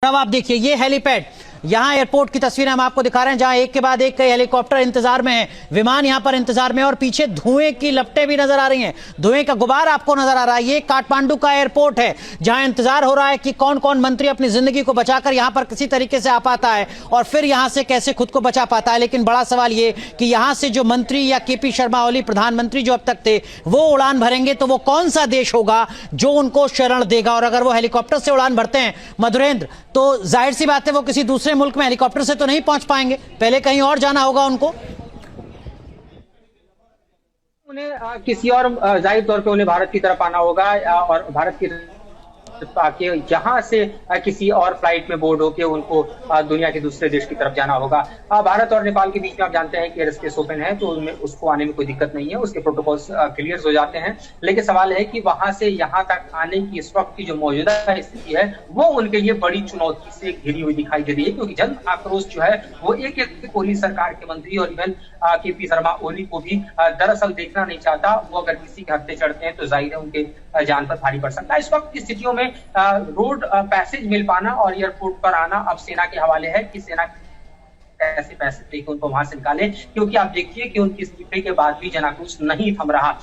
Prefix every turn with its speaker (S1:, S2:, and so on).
S1: अब आप देखिए ये हेलीपैड, यहाँ एयरपोर्ट की तस्वीरें हम आपको दिखा रहे हैं, जहां एक के बाद एक हेलीकॉप्टर इंतजार में है, विमान यहां पर इंतजार में है और पीछे धुएं की लपटें भी नजर आ रही हैं, धुएं का गुबार आपको नजर आ रहा है। ये काठमांडू का एयरपोर्ट है जहां इंतजार हो रहा है कि कौन कौन मंत्री अपनी जिंदगी को बचाकर यहां पर किसी तरीके से आ पाता है और फिर यहां से कैसे खुद को बचा पाता है। लेकिन बड़ा सवाल ये कि यहां से जो मंत्री या केपी शर्मा ओली प्रधानमंत्री जो अब तक थे वो उड़ान भरेंगे तो वो कौन सा देश होगा जो उनको शरण देगा। और अगर वो हेलीकॉप्टर से उड़ान भरते हैं मधुरेंद्र, तो जाहिर सी बात है वो किसी दूसरे मुल्क में हेलीकॉप्टर से तो नहीं पहुंच पाएंगे, पहले कहीं और जाना होगा उनको।
S2: उन्हें किसी और जाहिर तौर पे उन्हें भारत की तरफ आना होगा और भारत की आके यहाँ से किसी और फ्लाइट में बोर्ड होके उनको दुनिया के दूसरे देश की तरफ जाना होगा। भारत और नेपाल के बीच में आप जानते हैं कि एयर स्पेस ओपन है, तो उनमें उसको आने में कोई दिक्कत नहीं है, उसके प्रोटोकॉल्स क्लियर हो जाते हैं। लेकिन सवाल है कि वहां से यहाँ तक आने की इस वक्त की जो मौजूदा स्थिति है वो उनके लिए बड़ी चुनौती से घिरी हुई दिखाई दे रही है, क्योंकि जन आक्रोश जो है वो एक ओली सरकार के मंत्री और इवन केपी शर्मा ओली को भी दरअसल देखना नहीं चाहता। वो अगर किसी के हत्थे चढ़ते हैं तो जाहिर है उनके जान पर भारी पड़ सकता है। इस वक्त की स्थितियों में रोड पैसेज मिल पाना और एयरपोर्ट पर आना अब सेना के हवाले है कि सेना कैसे पैसे देकर उनको वहां से निकाले, क्योंकि आप देखिए कि उनकी इस्तीफे के बाद भी जन आक्रोश नहीं थम रहा।